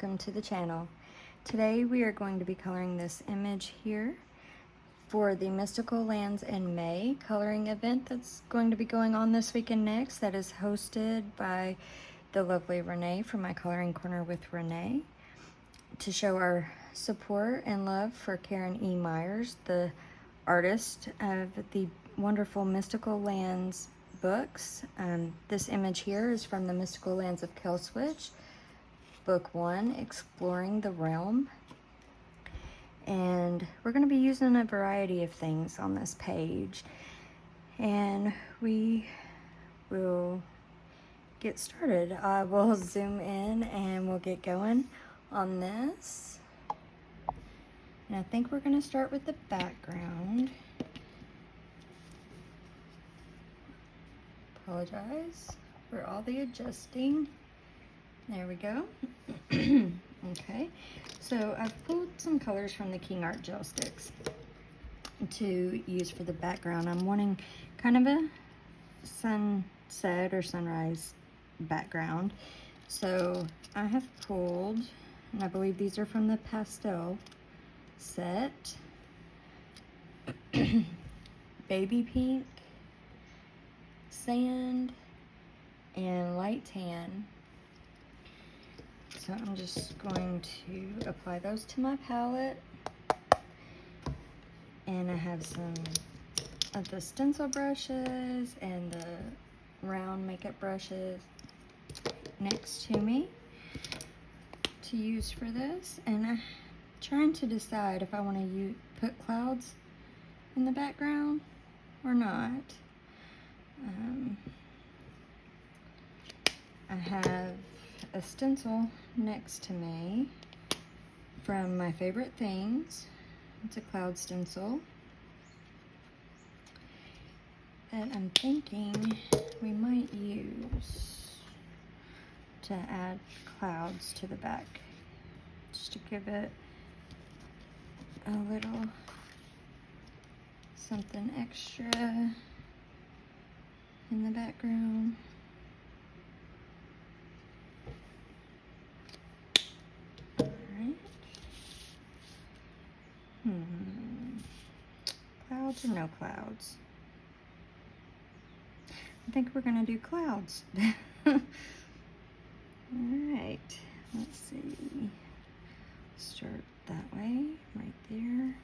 welcome to the channel. Today we are going to be coloring this image here for the Mystical Lands in May coloring event that's going to be going on this week and next, that is hosted by the lovely Renee from My Coloring Corner with Renee, to show our support and love for Karen E. Myers, the artist of the wonderful Mystical Lands books. This image here is from the Mystical Lands of Killswitch, Book 1, Exploring the Realm. And we're going to be using a variety of things on this page. And we will get started. I will zoom in and we'll get going on this. And I think we're going to start with the background. Apologize for all the adjusting. There we go. Okay, so I've pulled some colors from the King Art gel sticks to use for the background. I'm wanting kind of a sunset or sunrise background. So I have pulled, and I believe these are from the pastel set, baby pink, sand, and light tan. So I'm just going to apply those to my palette. And I have some of the stencil brushes and the round makeup brushes next to me to use for this. And I'm trying to decide if I want to put clouds in the background or not. I have a stencil next to me from My Favorite Things. It's a cloud stencil that I'm thinking we might use to add clouds to the back, just to give it a little something extra in the background. Clouds or no clouds? I think we're gonna do clouds. All right, let's see. Start that way, right there.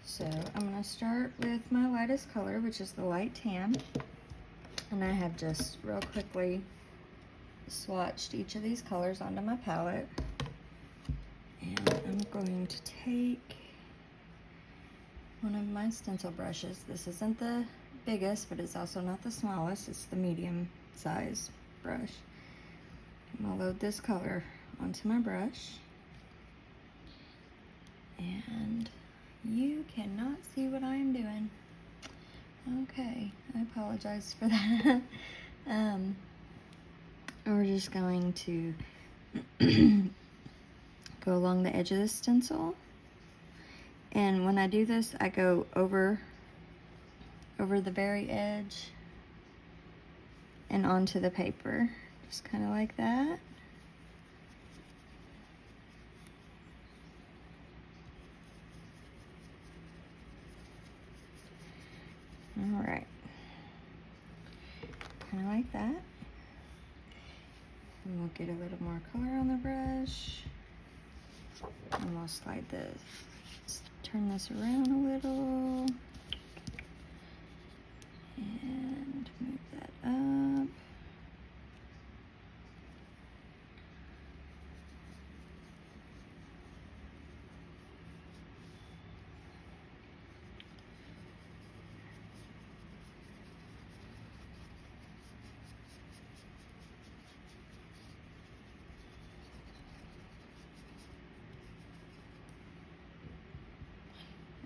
So I'm gonna start with my lightest color, which is the light tan. And I have just real quickly swatched each of these colors onto my palette. And I'm going to take one of my stencil brushes. This isn't the biggest, but it's also not the smallest. It's the medium size brush. I'm gonna load this color onto my brush. And you cannot see what I am doing. Okay, I apologize for that. We're just going to go along the edge of the stencil. And when I do this, I go over the very edge and onto the paper, just kind of like that. All right, kind of like that. And we'll get a little more color on the brush. And we'll slide this, turn this around a little. And move that up.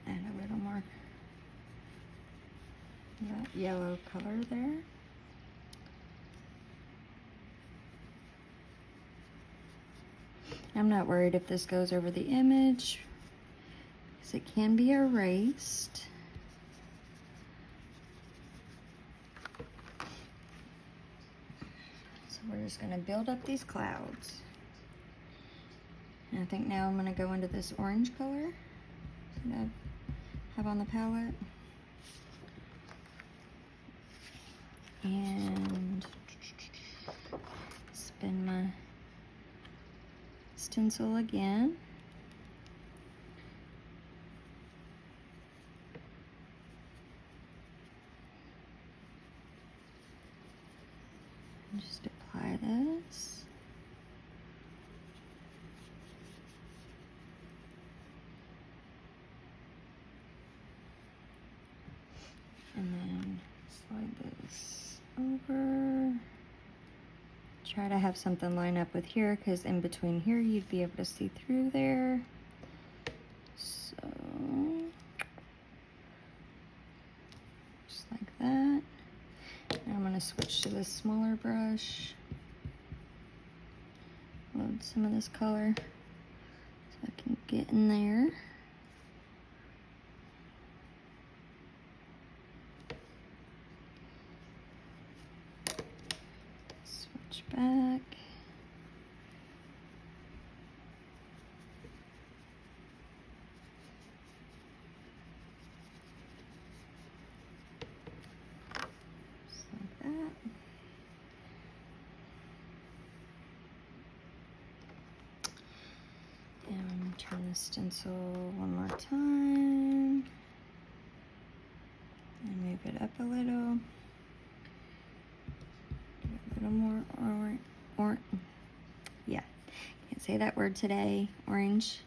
Add a little more that yellow color there. I'm not worried if this goes over the image, because it can be erased. So we're just going to build up these clouds. And I think now I'm gonna go into this orange color that I have on the palette. And spin my stencil again. And just apply this. And then slide this over. Try to have something line up with here, because in between here you'd be able to see through there. So just like that. Now I'm going to switch to this smaller brush. Load some of this color so I can get in there. Switch back. Just like that. And turn the stencil one more time. And move it up a little. A little more yeah, can't say that word today. Orange.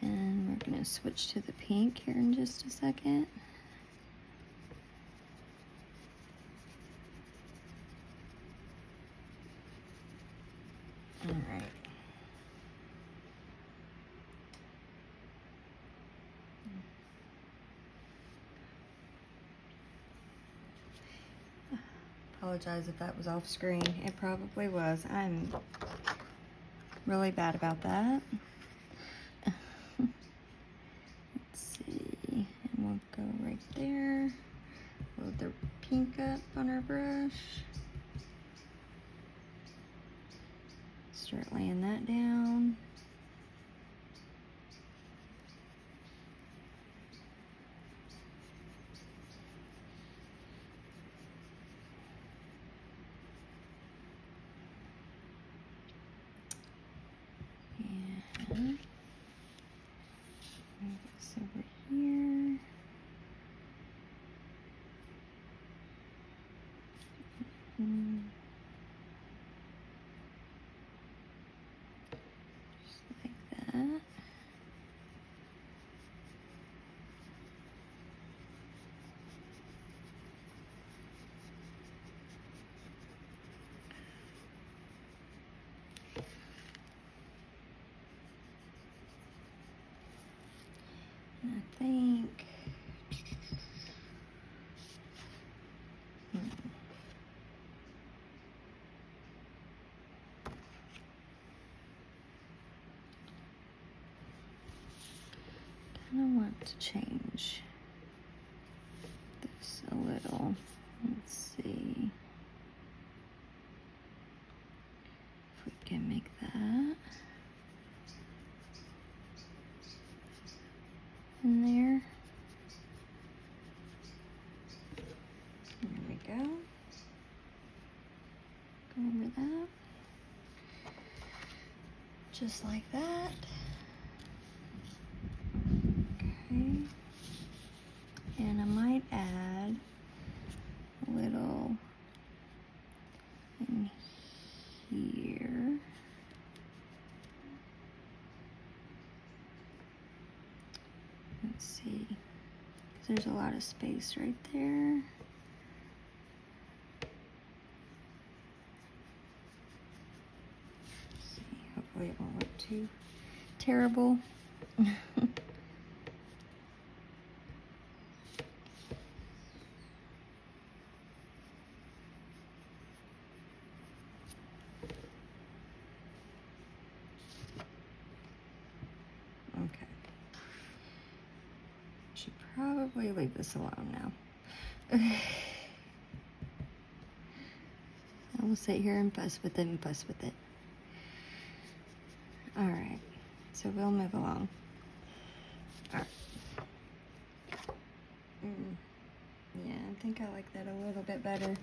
And we're going to switch to the pink here in just a second. All right. Apologize if that was off screen. It probably was. I'm really bad about that. Let's see. And we'll go right there. Load the pink up on our brush. Start laying that down. And move this over here. Just like that. And I think kind of want to change this a little. Let's see if we can make that in there. There we go. Go over that. Just like that. Okay. And I might add a little in here. Let's see. There's a lot of space right there. hopefully it won't look too terrible. Okay. Should probably leave this alone now. I will sit here and fuss with it and fuss with it. Alright, so we'll move along. Alright. Yeah, I think I like that a little bit better.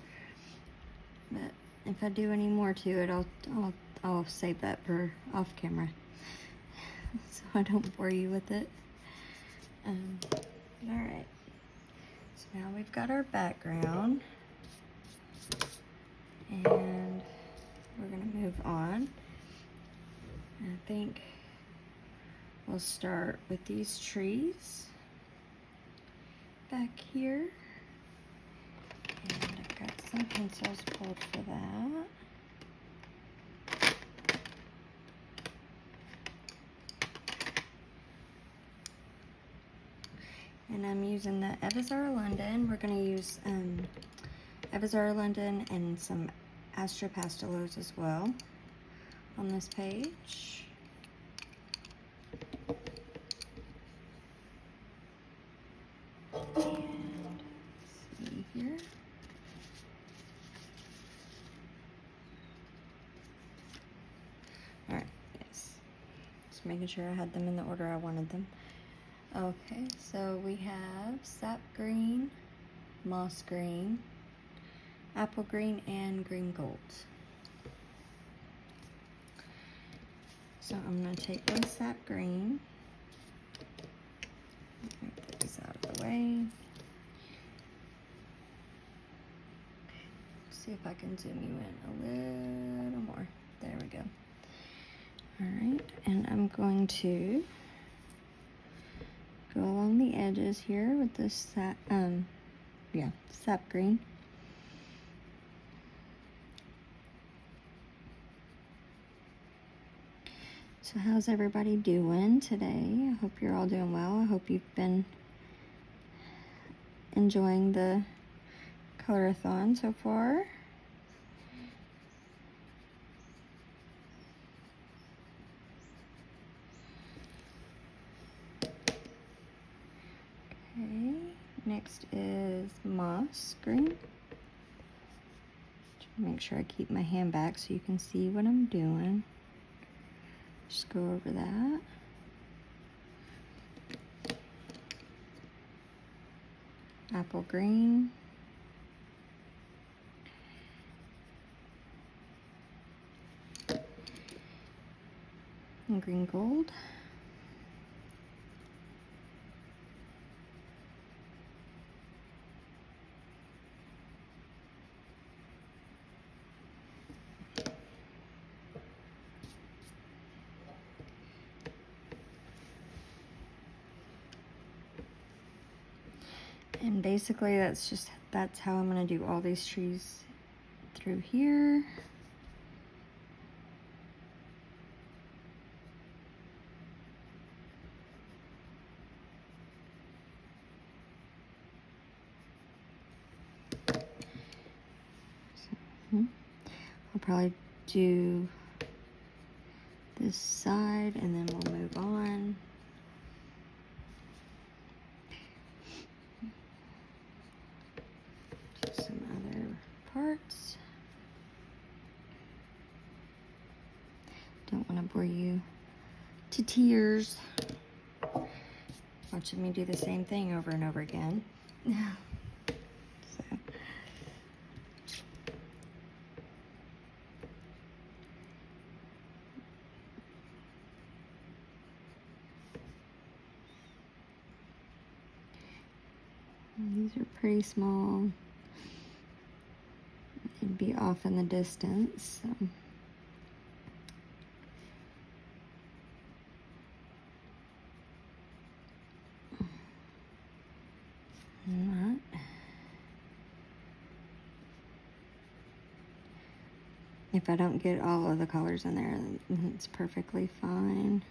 But if I do any more to it, I'll save that for off camera. So I don't bore you with it. Alright. So now we've got our background. And we're gonna move on. I think we'll start with these trees back here. And I've got some pencils pulled for that. And I'm using the Evazar London. We're gonna use Evazar London and some Astro Pastelos as well on this page. And let's see here. Alright, yes. Just making sure I had them in the order I wanted them. Okay, so we have sap green, moss green, apple green, and green gold. So I'm going to take the sap green, move these out of the way. See if I can zoom you in a little more. There we go. Alright, and I'm going to go along the edges here with this sap green. So how's everybody doing today? I hope you're all doing well. I hope you've been enjoying the colorathon so far. Okay, next is moss green. Make sure I keep my hand back so you can see what I'm doing. Just go over that. Apple green. And green gold. And basically that's how I'm going to do all these trees through here. I'll probably do this side and then we'll move on. Some other parts. Don't want to bore you to tears watching me do the same thing over and over again. So. These are pretty small. They'd be off in the distance. So. If I don't get all of the colors in there, it's perfectly fine.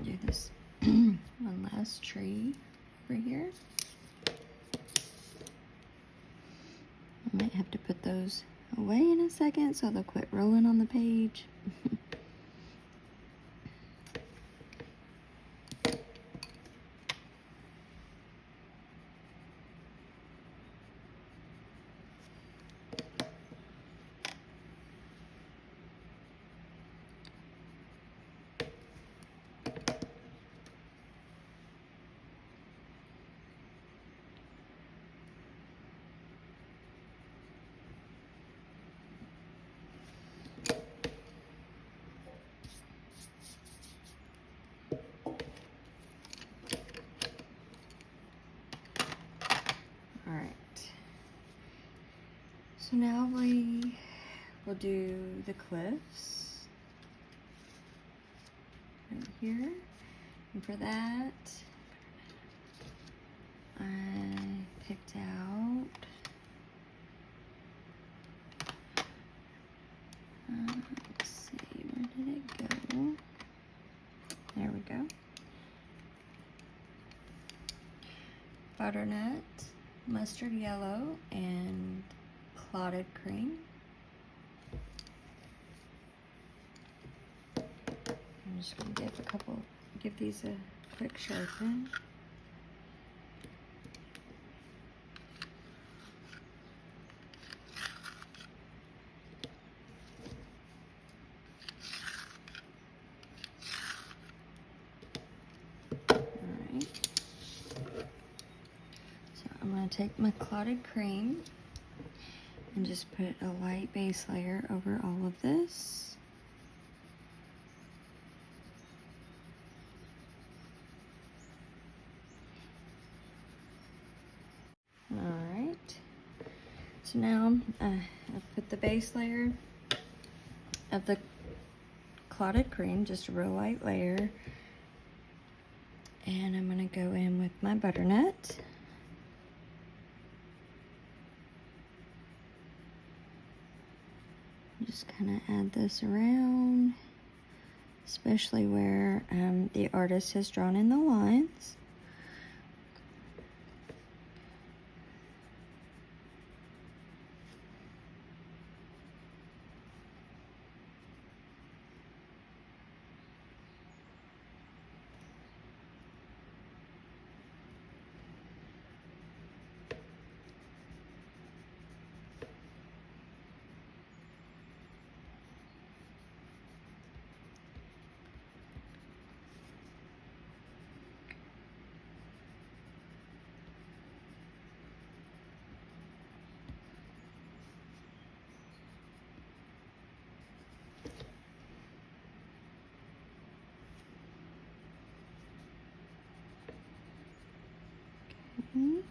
Do this one last tree over here. I might have to put those away in a second so they'll quit rolling on the page. So now we will do the cliffs right here. And for that, I picked out let's see, where did it go? There we go. Butternut, mustard yellow, and clotted cream. I'm just going to give these a quick sharpen. Alright. So I'm going to take my clotted cream and just put a light base layer over all of this. Alright, so now I've put the base layer of the clotted cream, just a real light layer, and I'm going to go in with my butternut. Just kind of add this around, especially where the artist has drawn in the lines. Okay.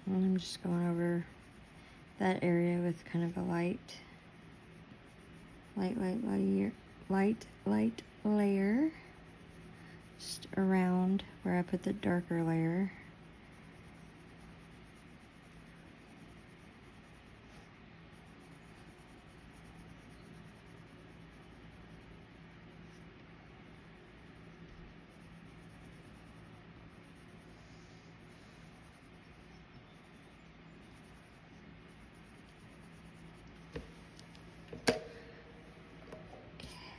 And I'm just going over that area with kind of a light layer just around where I put the darker layer.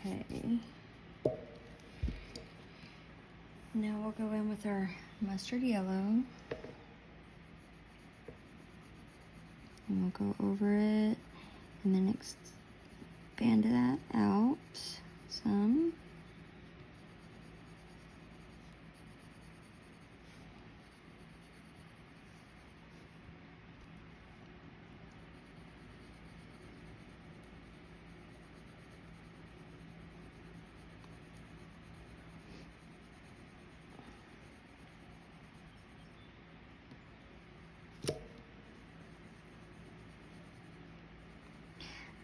Okay. Now we'll go in with our mustard yellow. And we'll go over it and then expand that out some.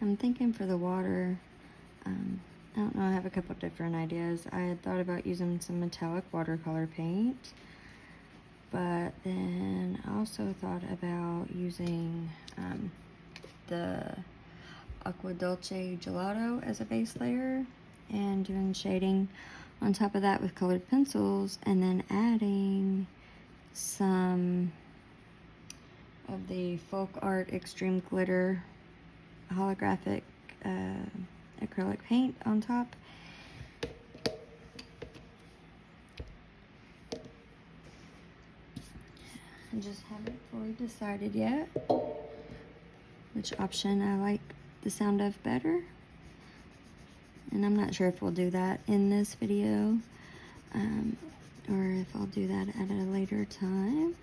I'm thinking for the water, I don't know, I have a couple different ideas. I had thought about using some metallic watercolor paint, but then I also thought about using the Aqua Dolce Gelato as a base layer and doing shading on top of that with colored pencils, and then adding some of the Folk Art Extreme Glitter holographic acrylic paint on top. I just haven't fully decided yet which option I like the sound of better, and I'm not sure if we'll do that in this video or if I'll do that at a later time.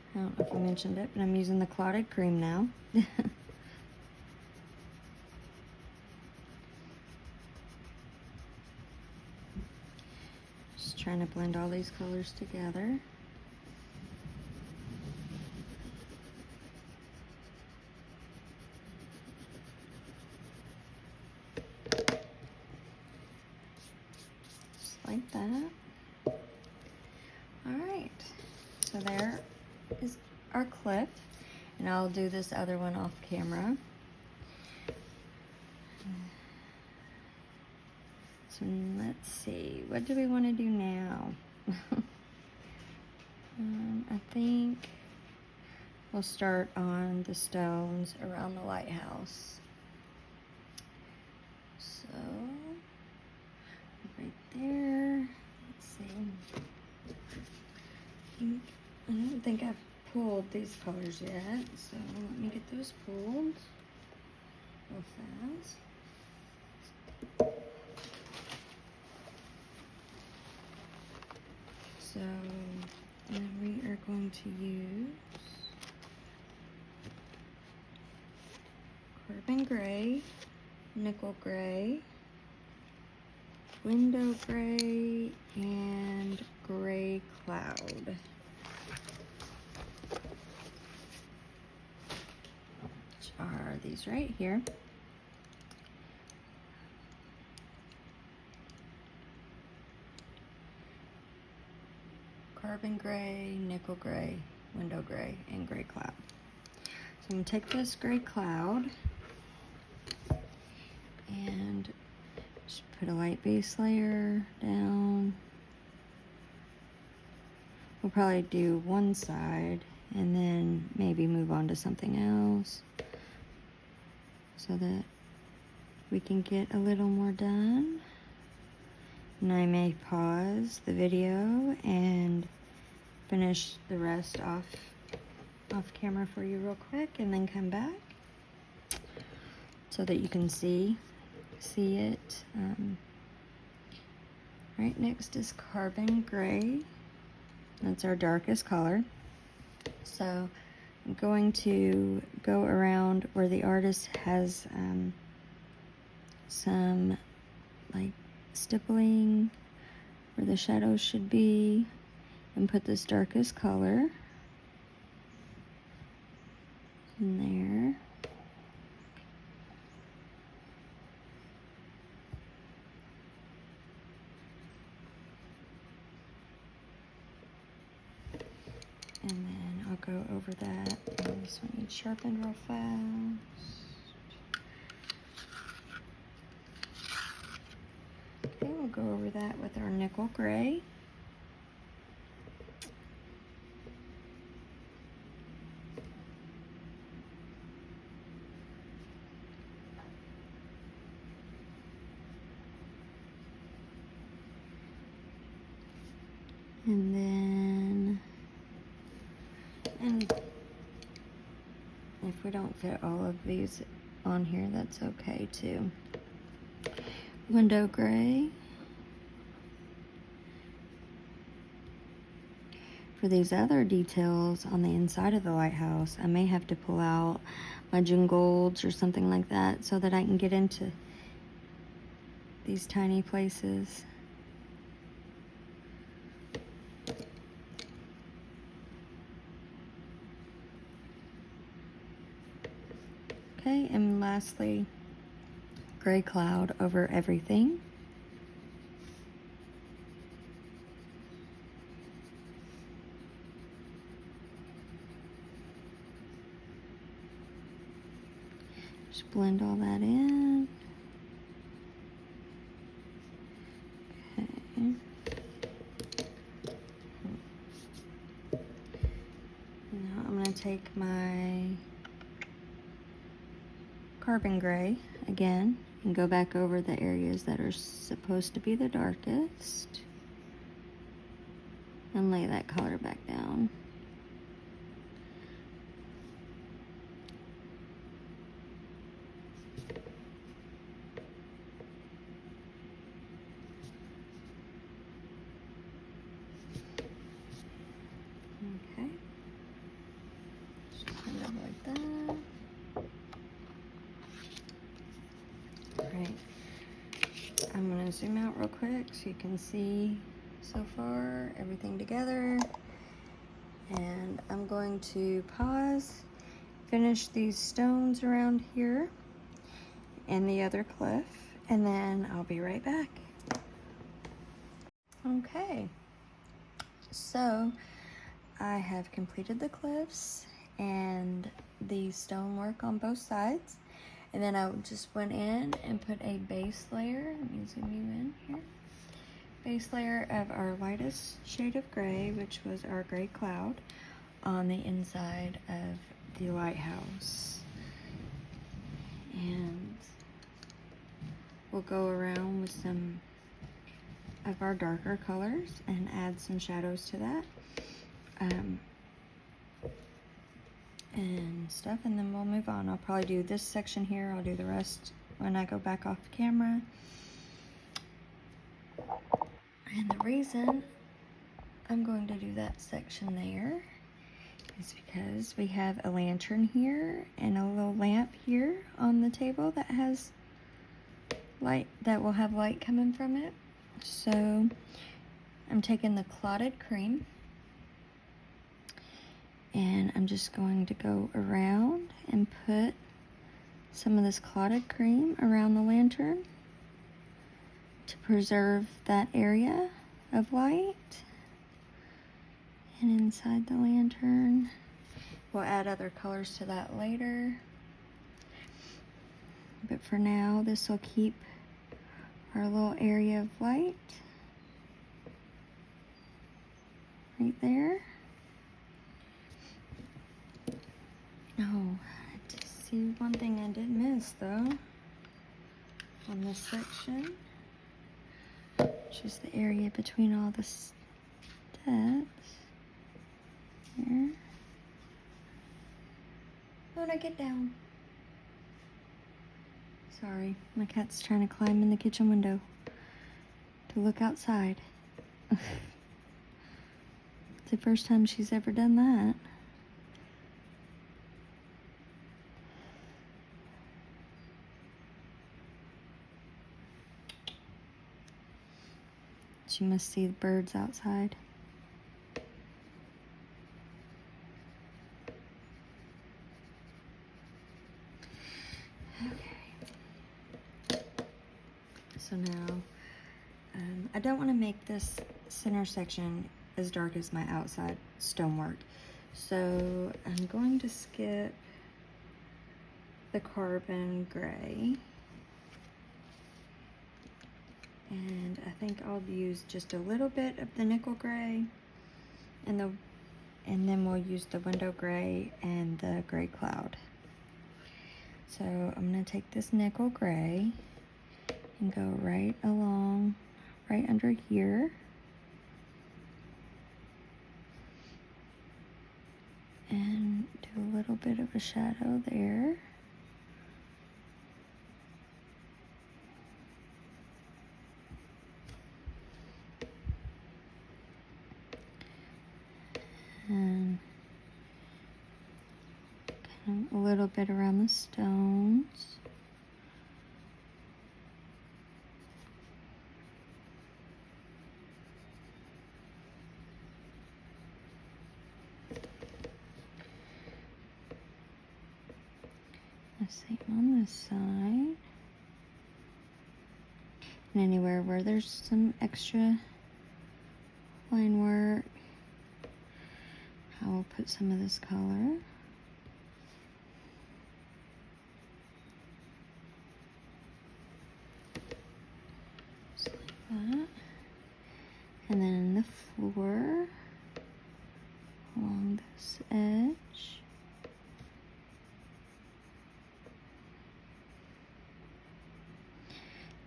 I don't know if I mentioned it, but I'm using the clotted cream now. Just trying to blend all these colors together. Just like that. Alright, so there is our clip, and I'll do this other one off camera. So let's see, what do we want to do now? I think we'll start on the stones around the lighthouse. So right there, let's see. I don't think I've pulled these colors yet, so let me get those pulled real fast. So then we are going to use Carbon Gray, Nickel Gray, Window Gray, and Gray Cloud. Which are these right here. Carbon Gray, Nickel Gray, Window Gray, and Gray Cloud. So I'm going to take this Gray Cloud and Just put a light base layer down. We'll probably do one side and then maybe move on to something else so that we can get a little more done. And I may pause the video and finish the rest off camera for you real quick and then come back so that you can see it. Right next is Carbon Gray. That's our darkest color. So I'm going to go around where the artist has some like stippling where the shadows should be, and put this darkest color in there. And then I'll go over that. And this one needs sharpened real fast. Okay, we'll go over that with our nickel gray. And then, if we don't fit all of these on here, that's okay too. Window gray. For these other details on the inside of the lighthouse, I may have to pull out my June Golds or something like that so that I can get into these tiny places. Okay, and lastly, gray cloud over everything. Just blend all that in. Okay. Now I'm going to take my Carbon Gray again and go back over the areas that are supposed to be the darkest and lay that color back down. Okay, just kind of like that. Alright, I'm going to zoom out real quick so you can see so far everything together. And I'm going to pause, finish these stones around here and the other cliff, and then I'll be right back. Okay, so I have completed the cliffs and the stonework on both sides. And then I just went in and put a base layer. Let me zoom you in here. Base layer of our lightest shade of gray, which was our gray cloud, on the inside of the lighthouse. And we'll go around with some of our darker colors and add some shadows to that. And stuff, and then we'll move on. I'll probably do this section here. I'll do the rest when I go back off camera. And the reason I'm going to do that section there is because we have a lantern here and a little lamp here on the table that has light, that will have light coming from it. So I'm taking the clotted cream and I'm just going to go around and put some of this clotted cream around the lantern to preserve that area of light. And inside the lantern, we'll add other colors to that later. But for now, this will keep our little area of light right there. Oh, I just see one thing I did miss though on this section, which is the area between all the steps here. How'd I get down? Sorry, my cat's trying to climb in the kitchen window to look outside. It's the first time she's ever done that. She must see the birds outside. Okay. So now, I don't want to make this center section as dark as my outside stonework. So I'm going to skip the carbon gray. And I think I'll use just a little bit of the nickel gray and then we'll use the window gray and the gray cloud. So I'm gonna take this nickel gray and go right along, right under here. And do a little bit of a shadow there. And kind of a little bit around the stones. The same on this side. And anywhere where there's some extra line work, I will put some of this color. Just like that. And then the floor along this edge.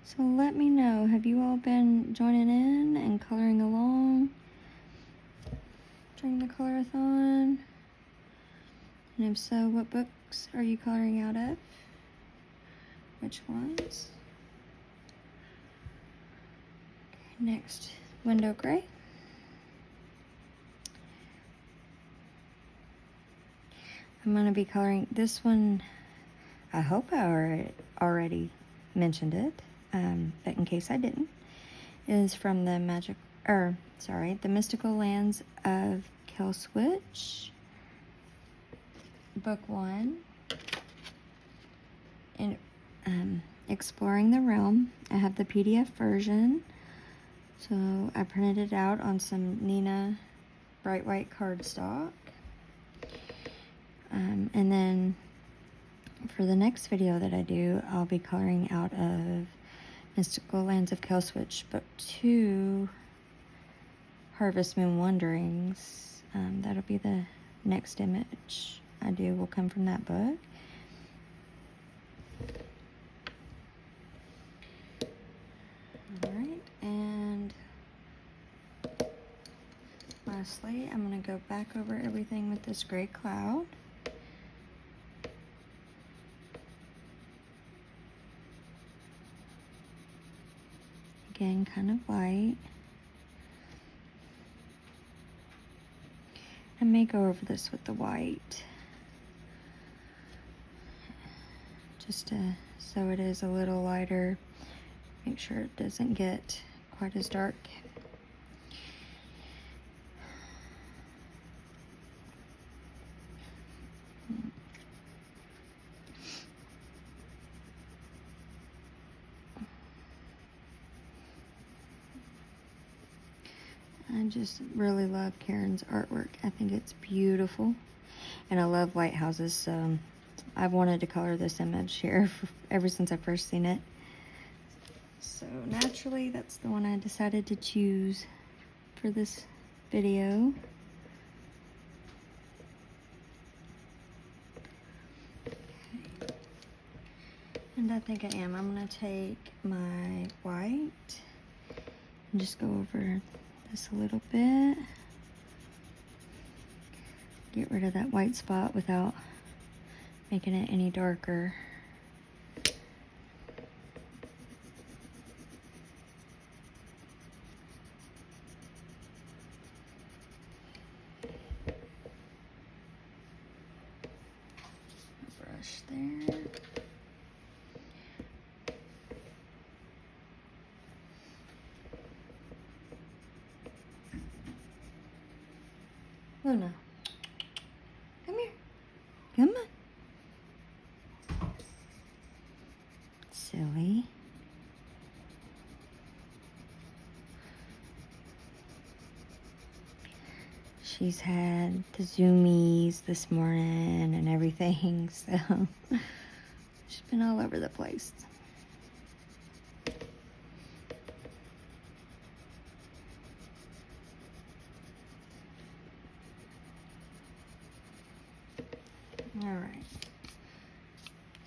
So let me know, have you all been joining in and coloring along during the colorathon? And if so, what books are you coloring out of? Which ones? Okay, next, window gray. I'm going to be coloring this one. I hope I already mentioned it. But in case I didn't, is from the the Mystical Lands of Killswitch, book 1, and Exploring the Realm. I have the PDF version, so I printed it out on some Neenah bright white cardstock, and then for the next video that I do, I'll be coloring out of Mystical Lands of Killswitch, book 2, Harvest Moon Wanderings. That'll be the next image I do, will come from that book. Alright, and lastly, I'm going to go back over everything with this gray cloud. Again, kind of light. I may go over this with the white, just so it is a little lighter. Make sure it doesn't get quite as dark. I just really love Karen's artwork. I think it's beautiful. And I love white houses, so I've wanted to color this image here ever since I first seen it. So naturally, that's the one I decided to choose for this video. And I think I am. I'm gonna take my white and just go over this a little bit. Get rid of that white spot without making it any darker. Brush there. Luna, come here. Come on. Silly. She's had the zoomies this morning and everything, so she's been all over the place. All right.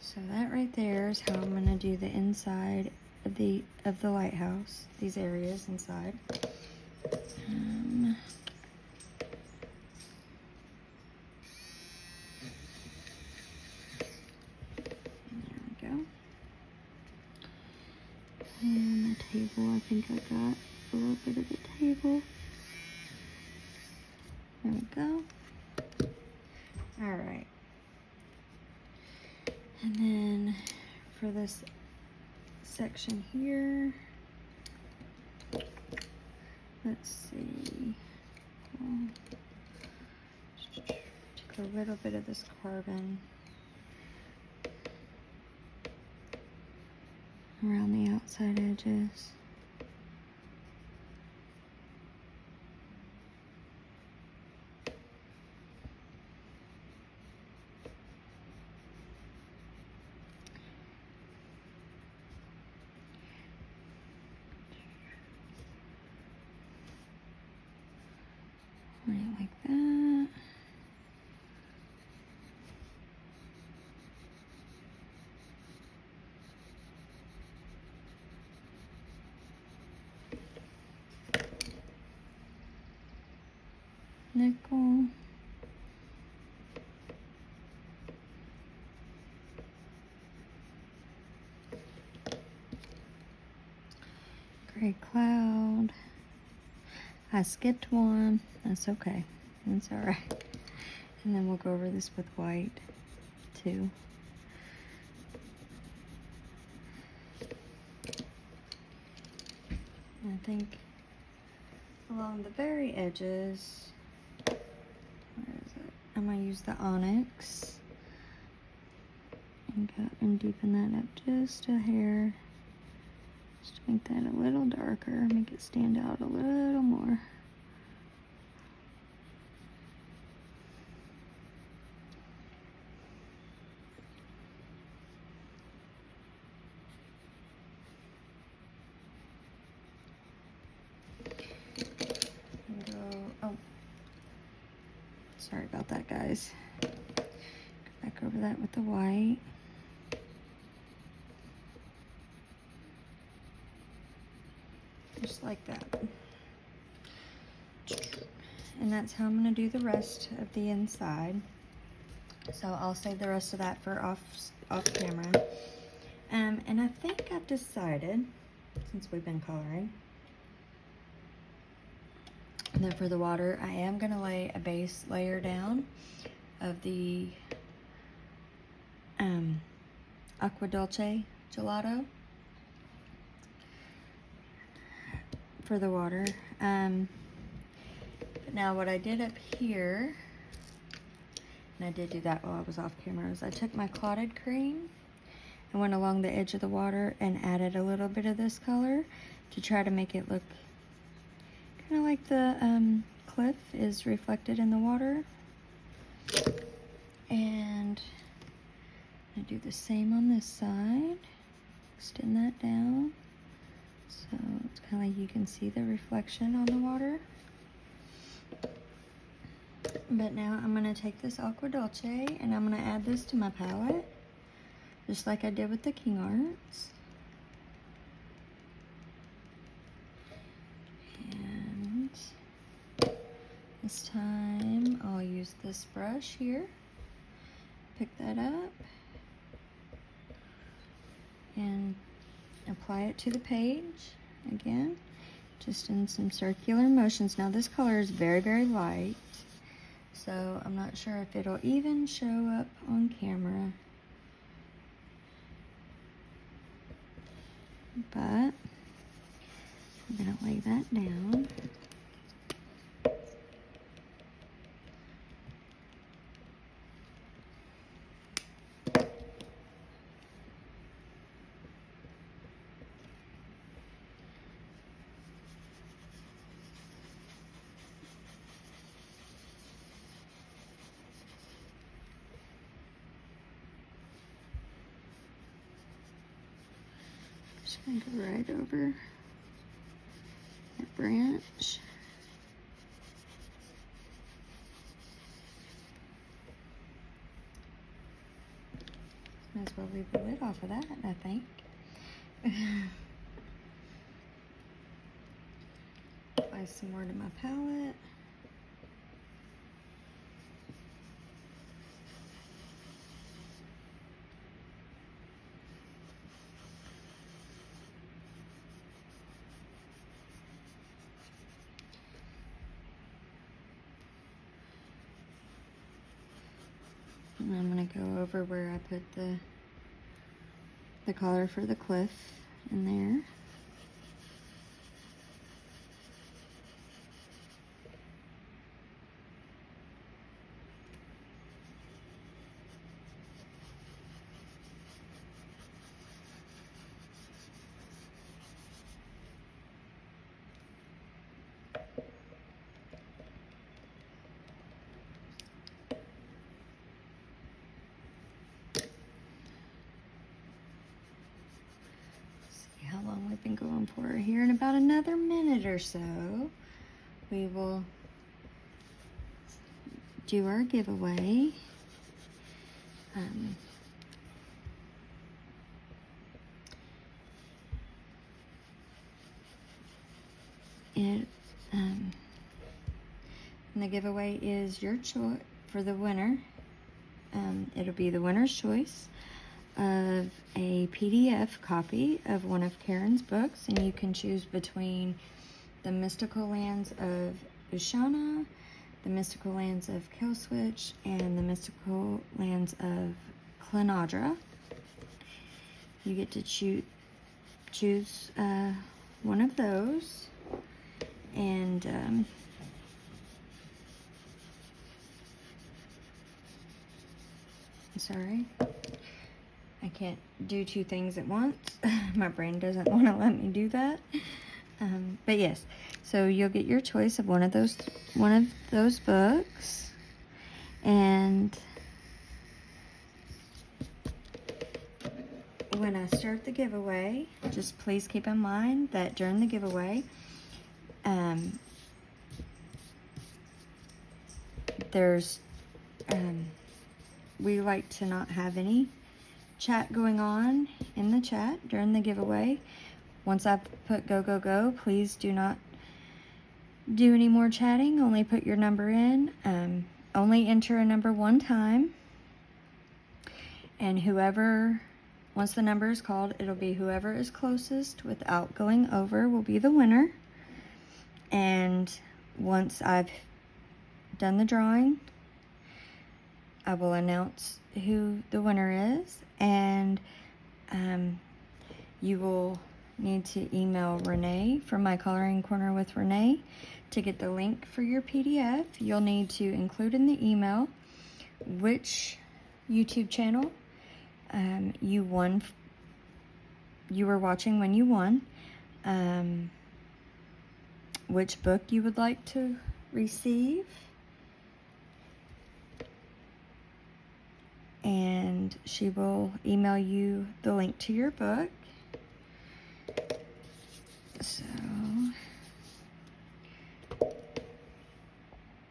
So that right there is how I'm going to do the inside of the lighthouse. These areas inside. There we go. And the table, I think I got a little bit of the table. There we go. All right. And then for this section here, let's see. Took a little bit of this carbon around the outside edges. Right like that. Nickel. Gray cloud. I skipped one. That's okay. That's all right. And then we'll go over this with white too. And I think along the very edges, where is it? I'm gonna use the onyx and go and deepen that up just a hair. Just to make that a little darker, make it stand out a little more. And go, oh, sorry about that, guys. Go back over that with the white. Just like that. And that's how I'm going to do the rest of the inside. So I'll save the rest of that for off camera. And I think I've decided, since we've been coloring, that for the water, I am going to lay a base layer down of the Aqua Dolce gelato for the water. But now what I did up here, and I did do that while I was off camera, is I took my clotted cream and went along the edge of the water and added a little bit of this color to try to make it look kind of like the cliff is reflected in the water. And I do the same on this side. Extend that down. So it's kind of like you can see the reflection on the water. But now I'm going to take this Aqua Dolce and I'm going to add this to my palette, just like I did with the King Arts. And this time I'll use this brush here, pick that up, and apply it to the page again, just in some circular motions. Now this color is very, very light, so I'm not sure if it'll even show up on camera, but I'm gonna lay that down. Just gonna go right over that branch. Might as well leave the lid off of that, I think. Apply some more to my palette. And I'm going to go over where I put the color for the cliff in there. How long we've been going for here. In about another minute or so, we will do our giveaway. And the giveaway is your choice for the winner. It'll be the winner's choice of a PDF copy of one of Karen's books, and you can choose between The Mystical Lands of Ushana, The Mystical Lands of Killswitch, and The Mystical Lands of Clenodra. You get to choose one of those, and sorry, I can't do two things at once. My brain doesn't want to let me do that. But yes, so you'll get your choice of one of those books, and when I start the giveaway, just please keep in mind that during the giveaway, we like to not have any chat going on in the chat during the giveaway. Once I put go, go, go, please do not do any more chatting. Only put your number in. Only enter a number one time. And once the number is called, it'll be whoever is closest without going over will be the winner. And once I've done the drawing, I will announce who the winner is, and you will need to email Renee from My Coloring Corner with Renee to get the link for your PDF. You'll need to include in the email which YouTube channel you were watching when you won, which book you would like to receive, and she will email you the link to your book. So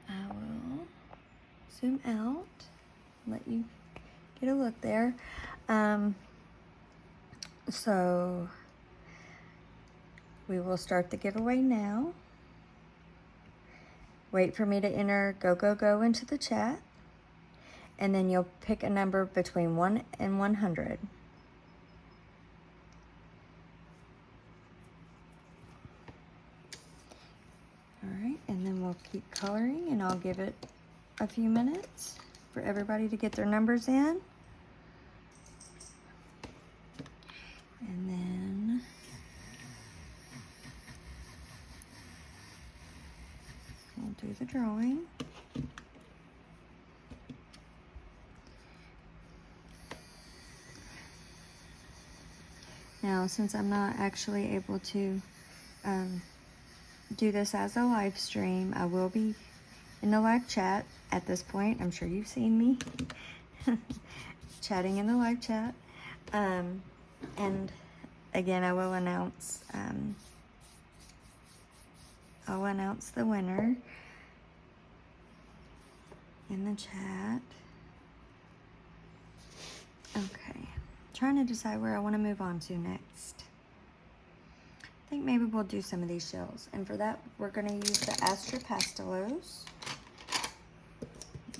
I will zoom out, let you get a look there. So we will start the giveaway now. Wait for me to enter go into the chat, and then you'll pick a number between 1 and 100. All right, and then we'll keep coloring, and I'll give it a few minutes for everybody to get their numbers in. And then we'll do the drawing. Now, since I'm not actually able to do this as a live stream, I will be in the live chat at this point. I'm sure you've seen me chatting in the live chat. And again, I will announce I'll announce the winner in the chat. Okay, trying to decide where I want to move on to next. I think maybe we'll do some of these shells, and for that we're going to use the Astra Pastelos.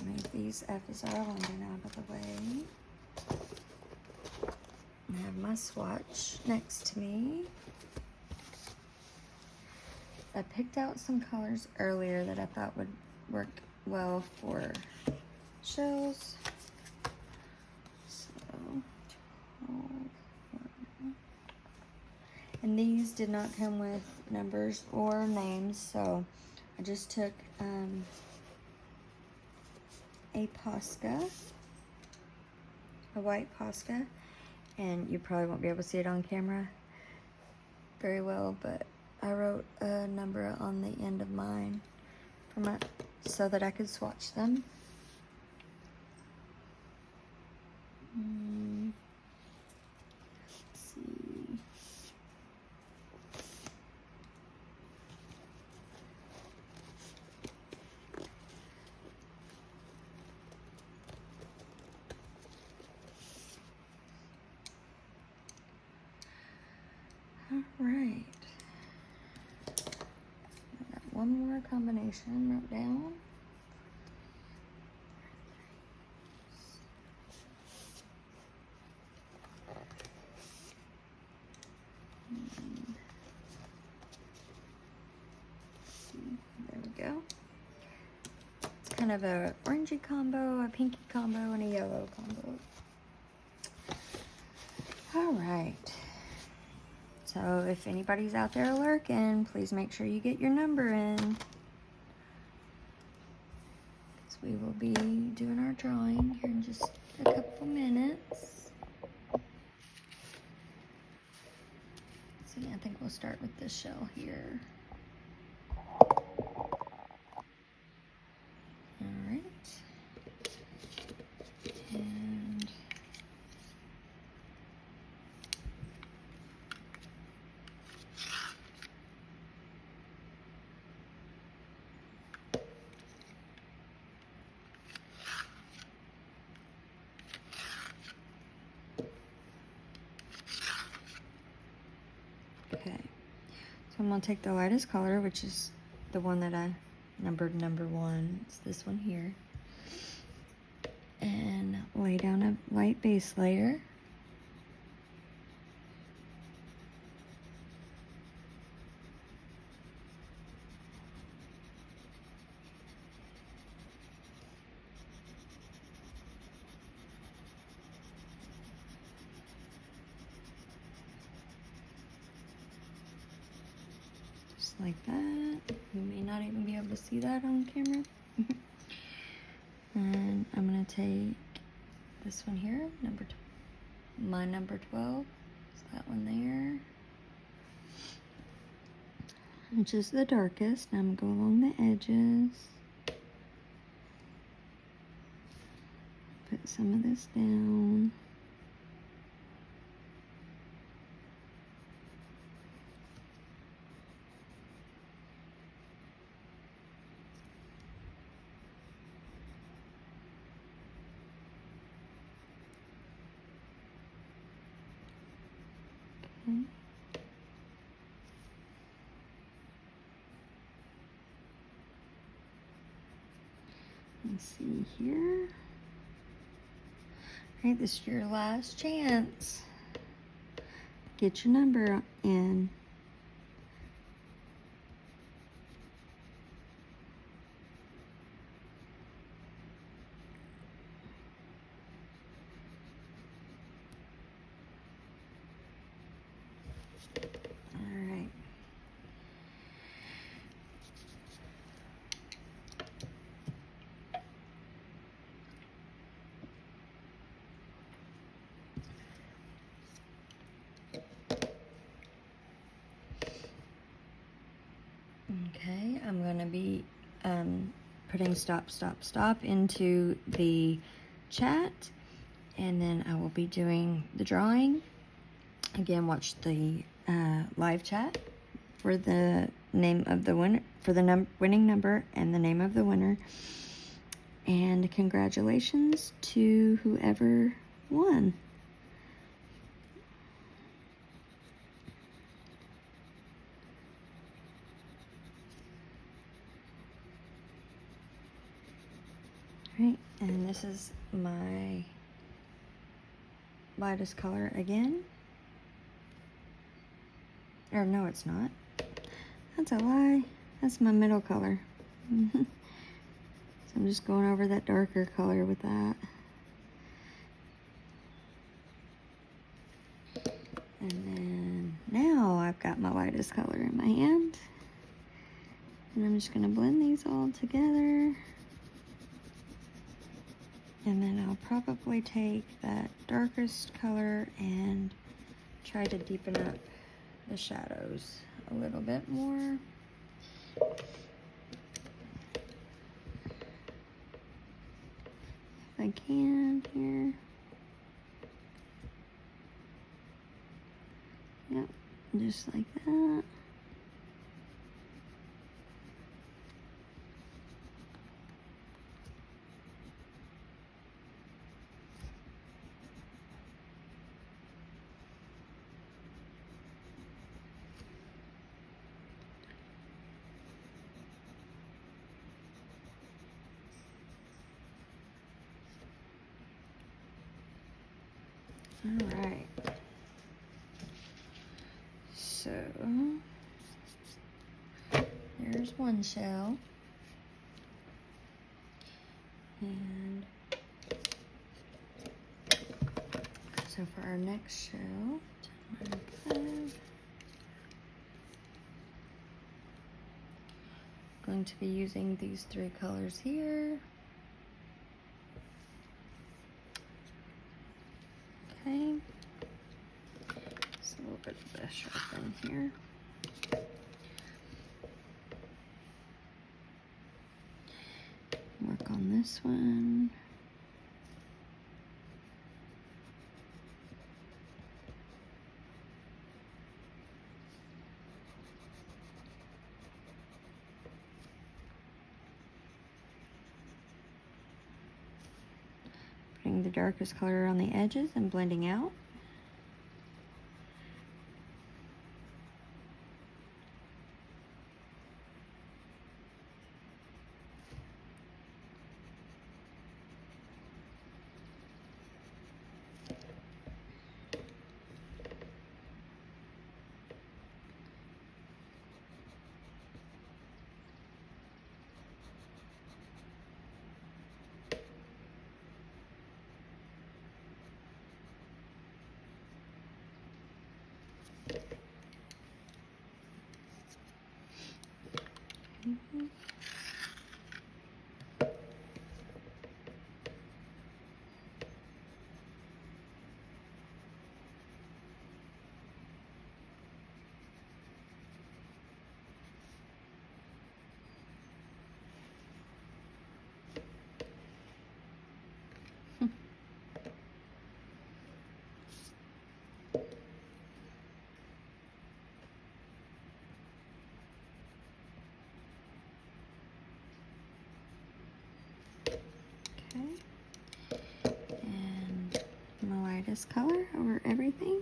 Move these FSR London out of the way. I have my swatch next to me. I picked out some colors earlier that I thought would work well for shells. So, 12. And these did not come with numbers or names, so I just took a Posca, a white Posca, and you probably won't be able to see it on camera very well, but I wrote a number on the end of mine so that I could swatch them. Let's see. All right. I got one more combination wrote down. There we go. It's kind of a orangey combo, a pinky combo, and a yellow combo. All right. So if anybody's out there lurking, please make sure you get your number in, because we will be doing our drawing here in just a couple minutes. See, I think we'll start with this shell here. All right. And okay, so I'm gonna take the lightest color, which is the one that I numbered number 1. It's this one here. And lay down a light base layer. Just like that. You may not even be able to see that on camera. And I'm gonna take this one here, my number 12. It's that one there, which is the darkest. Now I'm gonna go along the edges. Put some of this down. Okay. Let's see here. All right, this is your last chance. Get your number in. All right. Okay, I'm going to be putting stop, stop, stop into the chat, and then I will be doing the drawing. Again, watch the live chat for the name of the winner, for the winning number and the name of the winner. And congratulations to whoever won. Right, and this is my lightest color again. Or no, it's not. That's a lie. That's my middle color. So I'm just going over that darker color with that. And then now I've got my lightest color in my hand. And I'm just gonna blend these all together. And then I'll probably take that darkest color and try to deepen up the shadows a little bit more. If I can here. Yep, just like that. All right. So there's one shell. And so for our next shell, 5, going to be using these 3 colors here. Okay. Just a little bit of a sharpen here. Work on this one. Putting the darkest color on the edges and blending out. Mm-hmm. Okay, and my lightest color over everything.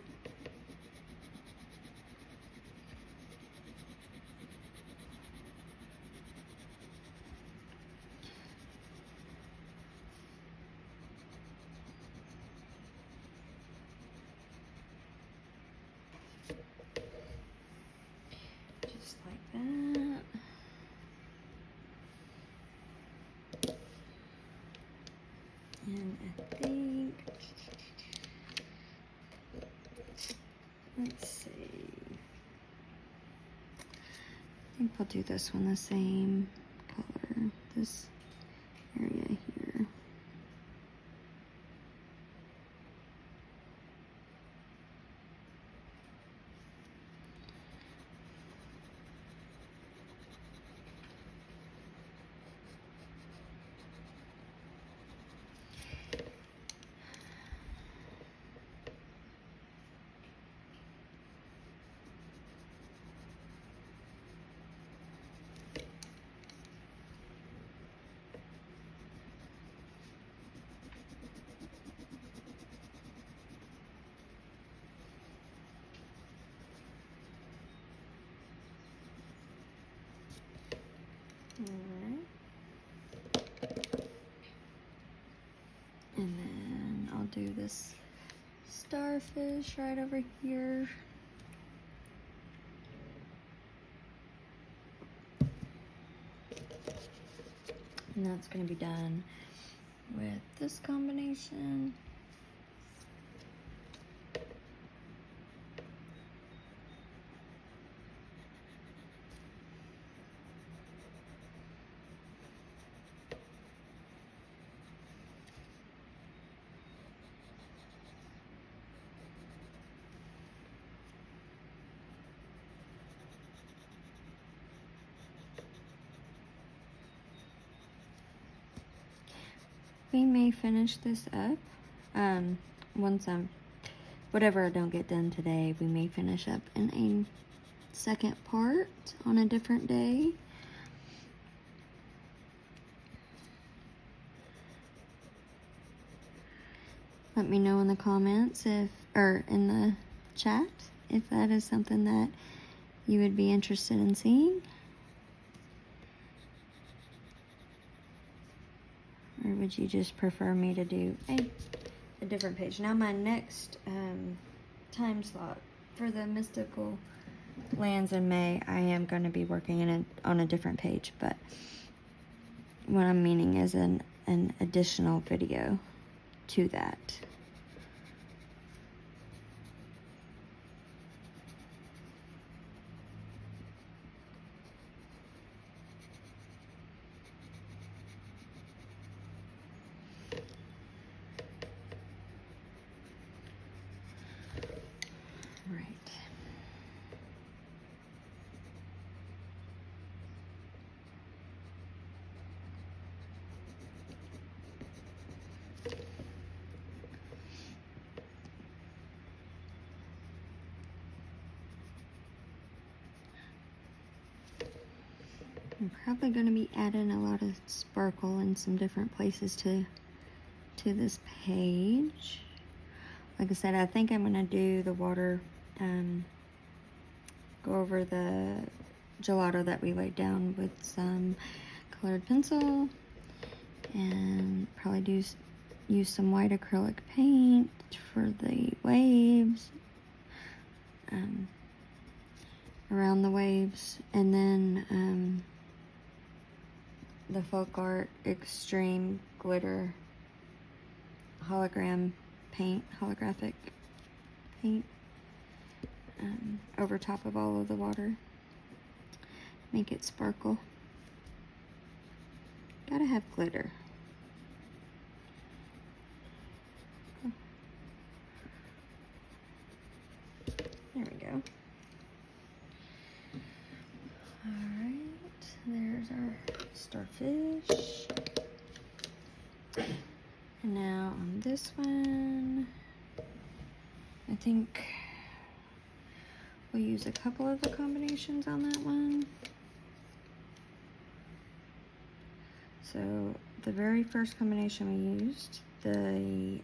let's see. I think we'll do this one the same color. This area here. Alright. And then I'll do this starfish right over here. And that's going to be done with this combination. We may finish this up once whatever I don't get done today, we may finish up in a second part on a different day. Let me know in the comments or in the chat if that is something that you would be interested in seeing. Or would you just prefer me to do a different page? Now my next time slot for the Mystical Lands in May, I am going to be working on a different page, but what I'm meaning is an additional video to that. Right. I'm probably going to be adding a lot of sparkle in some different places to this page. Like I said, I think I'm going to do the water, go over the gelato that we laid down with some colored pencil, and probably use some white acrylic paint for the waves, around the waves, and then the Folk Art Extreme Glitter holographic paint over top of all of the water. Make it sparkle. Gotta have glitter. There we go. Alright, there's our starfish. And now on this one, I think we'll use a couple of the combinations on that one. So the very first combination we used, the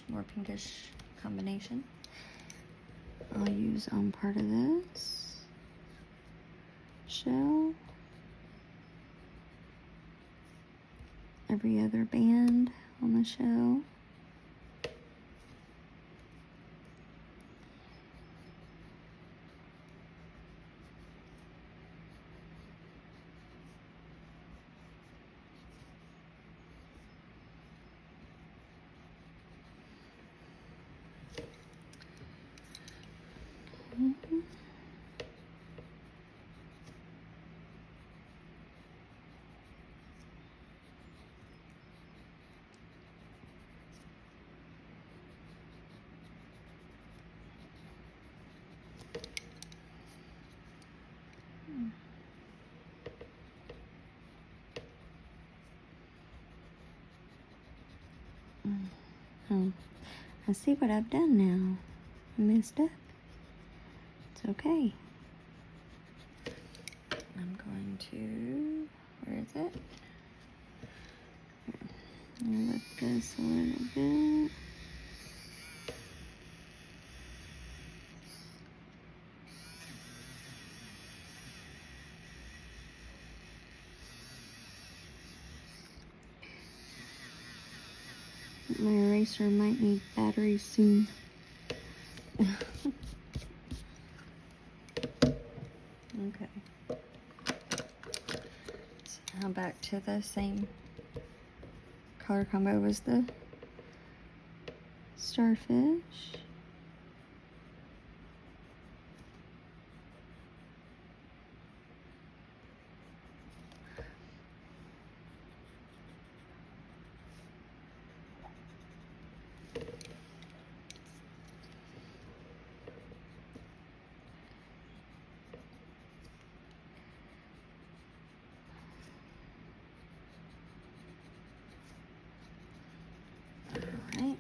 more pinkish combination, I'll use on part of this shell. Every other band on the shell. Mm-hmm. Oh, I see what I've done now. I messed up. It's okay. I'm going to, where is it? Lift this a little bit. My eraser might need batteries soon. Okay. So now back to the same color combo as the starfish. Alright.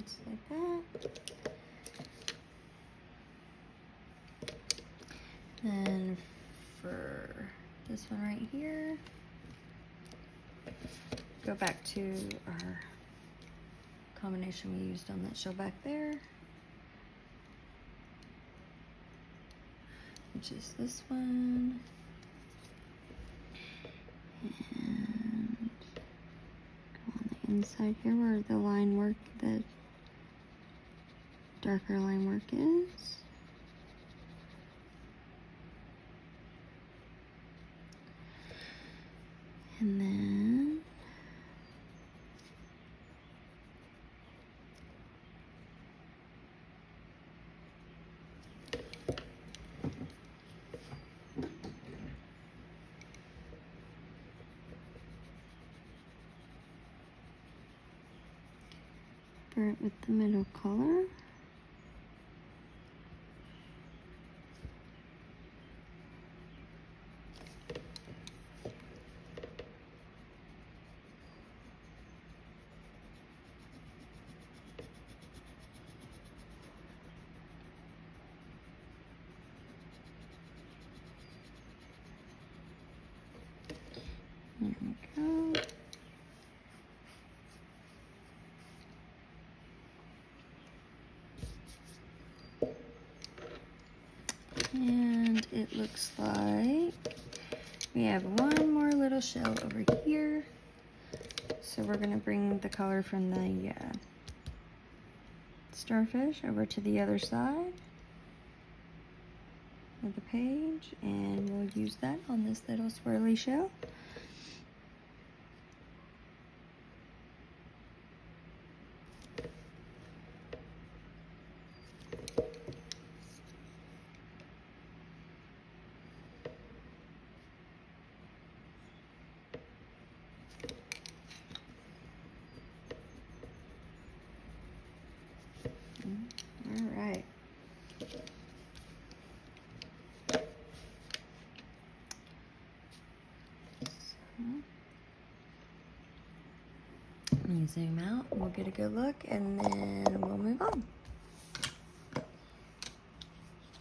Just like that. And for this one right here, go back to our combination we used on that shell back there, which is this one. And go on the inside here where the line work, the darker line work is. And then burnt with the middle color. There we go. And it looks like we have one more little shell over here. So we're going to bring the color from the starfish over to the other side of the page, and we'll use that on this little swirly shell. All right. Let me zoom out, we'll get a good look, and then we'll move on.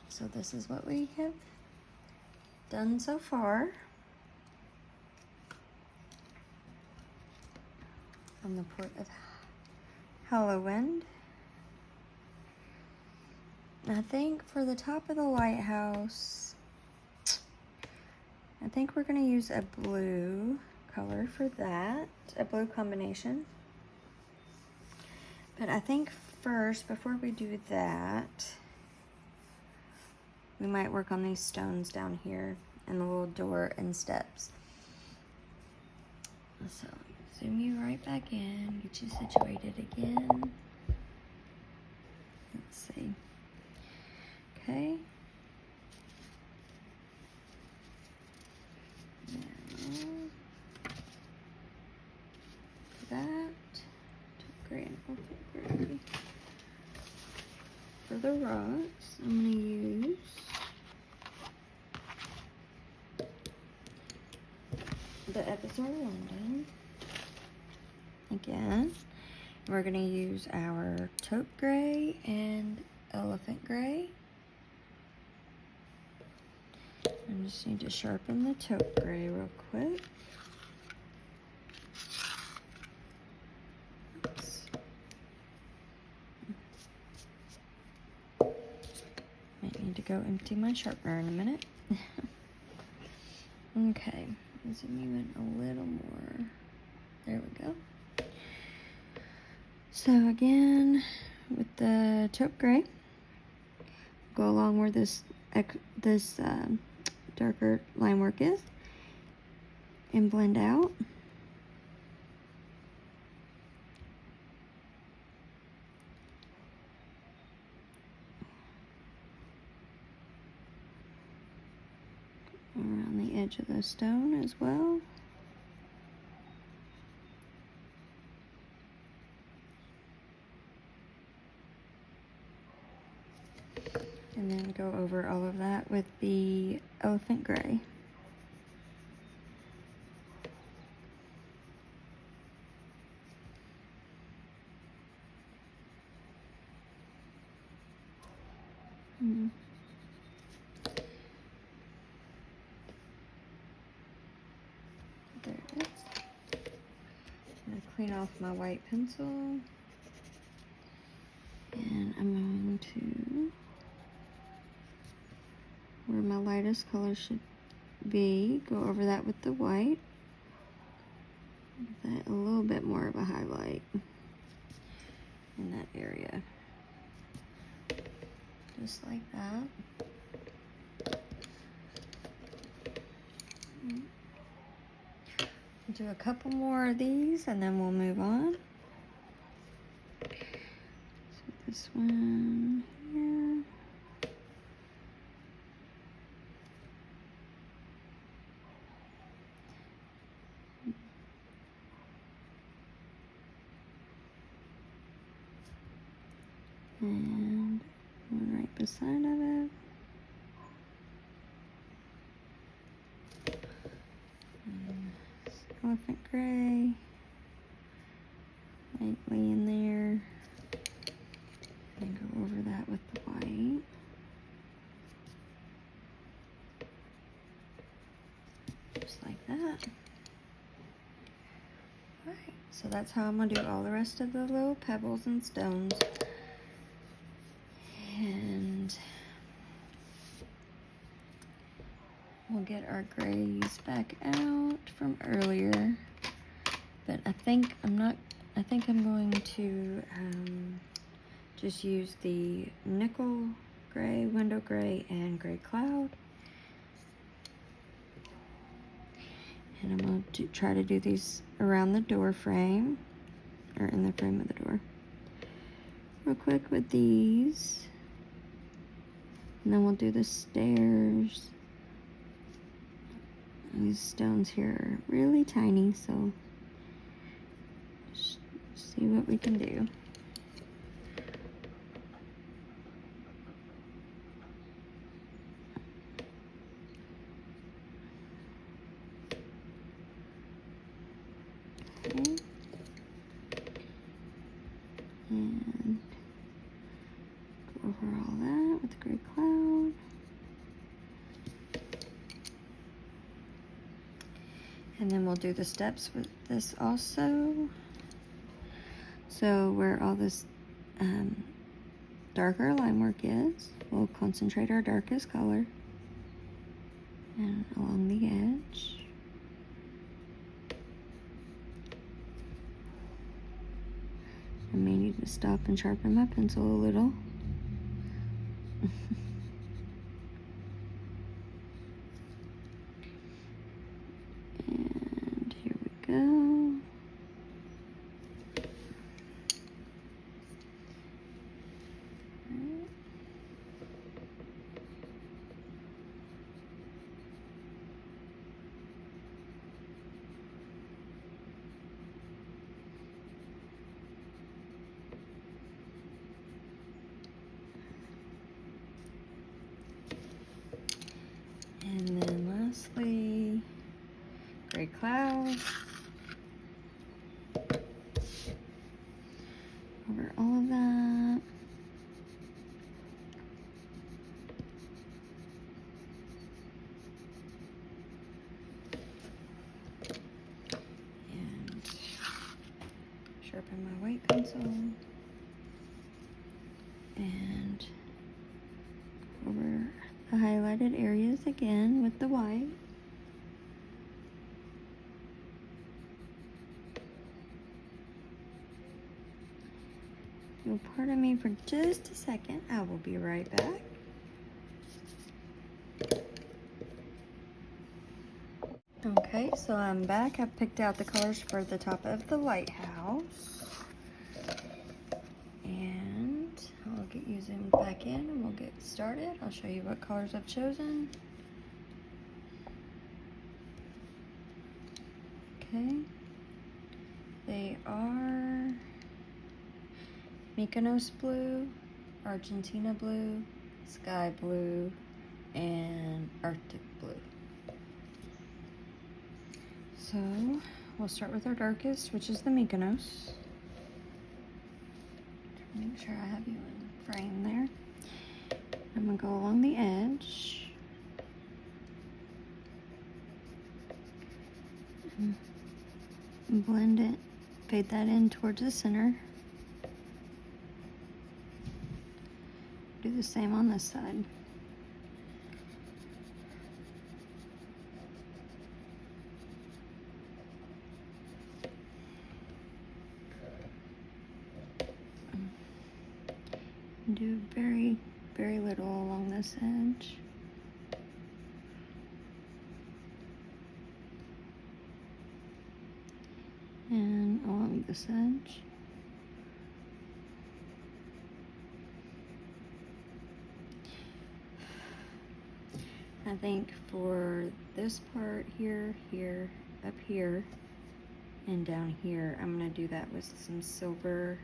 So this is what we have done so far on the Port of Hallowend. I think for the top of the lighthouse, I think we're going to use a blue color for that, a blue combination. But I think first, before we do that, we might work on these stones down here and the little door and steps. So, zoom you right back in, get you situated again. Let's see. Okay. Now, that, gray and elephant gray. For the rocks, I'm going to use the Epsom London. Again, we're going to use our taupe gray and elephant gray. I just need to sharpen the taupe gray real quick. Oops. Might need to go empty my sharpener in a minute. Okay, zoom you in a little more. There we go. So again, with the taupe gray, go along where this darker line work is, and blend out. Around the edge of the stone as well. And then go over all of that with the elephant gray. There it is. I'm going to clean off my white pencil. And I'm going to, where my lightest color should be, go over that with the white. Give that a little bit more of a highlight in that area. Just like that. Do a couple more of these and then we'll move on. So this one here. And one right beside of it. Elephant gray, lightly in there, and go over that with the white. Just like that. Alright, so that's how I'm going to do all the rest of the little pebbles and stones. And we'll get our grays back out from earlier, but I think I'm going to just use the nickel gray, window gray, and gray cloud. And I'm going to try to do these around the door frame, or in the frame of the door. Real quick with these. And then we'll do the stairs. These stones here are really tiny, so just see what we can do. Okay. And go over all that with the gray cloud. And then we'll do the steps with this also. So where all this darker line work is, we'll concentrate our darkest color and along the edge. I may need to stop and sharpen my pencil a little. And here we go. And then lastly, gray clouds over all of that. And sharpen my white pencil. And over the highlighted areas again with the white. You'll pardon me for just a second. I will be right back. Okay, so I'm back. I've picked out the colors for the top of the lighthouse. And I'll get you zoomed back in and we'll get started. I'll show you what colors I've chosen. Okay. They are Mykonos blue, Argentina blue, sky blue, and Arctic blue. So we'll start with our darkest, which is the Mykonos. Make sure I have you in frame there. I'm gonna go along the edge. And blend it, fade that in towards the center. Do the same on this side. Do very, very little along this edge. And along this edge. I think for this part here, here, up here, and down here, I'm gonna do that with some silver,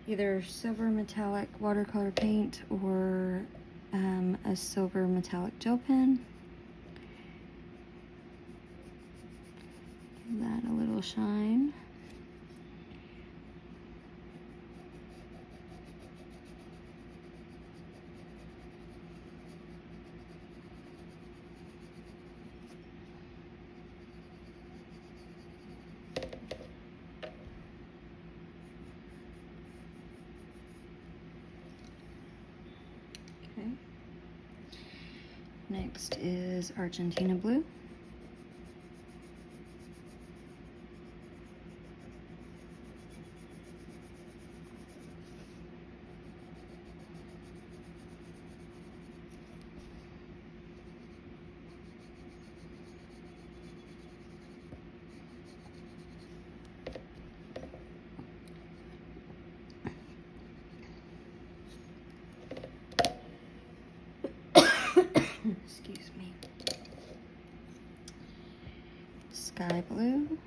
either silver metallic watercolor paint or a silver metallic gel pen. Give that a little shine. Okay. Next is Argentina blue. Excuse me. Sky blue.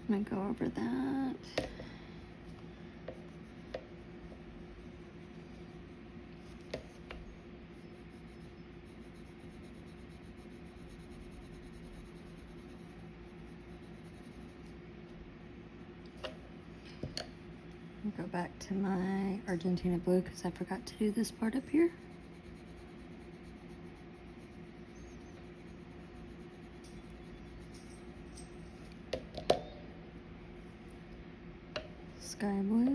I'm gonna go over that. Go back to my Argentina blue because I forgot to do this part up here. Sky blue.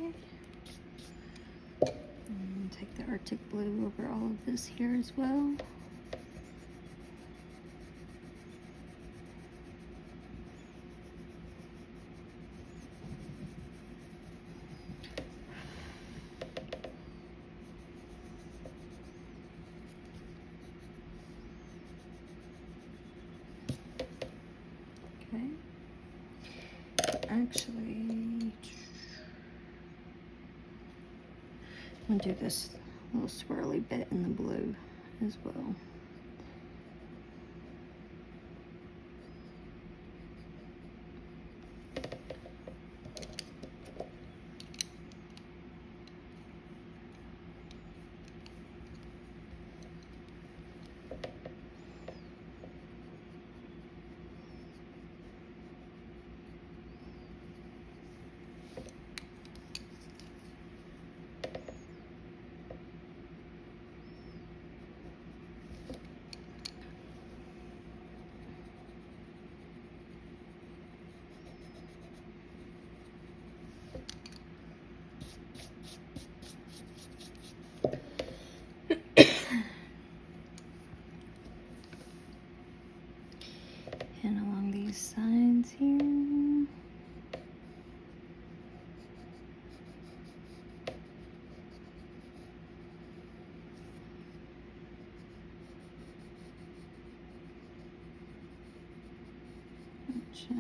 Okay. And take the Arctic blue over all of this here as well. Okay. Actually, I'm gonna do this little swirly bit in the blue as well. And along these sides here.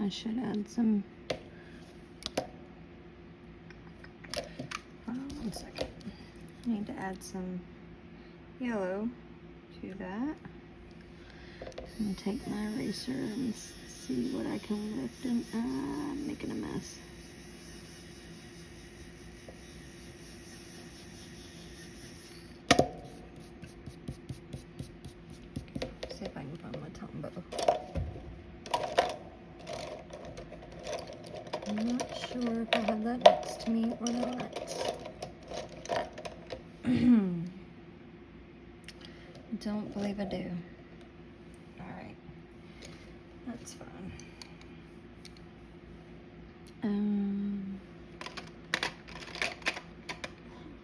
I should add some, hold on 1 second. I need to add some yellow to that. I'm gonna take my eraser and see what I can lift, and I'm making a mess. See if I can find my Tombow. I'm not sure if I have that next to me or not. Don't believe I do. Alright. That's fine.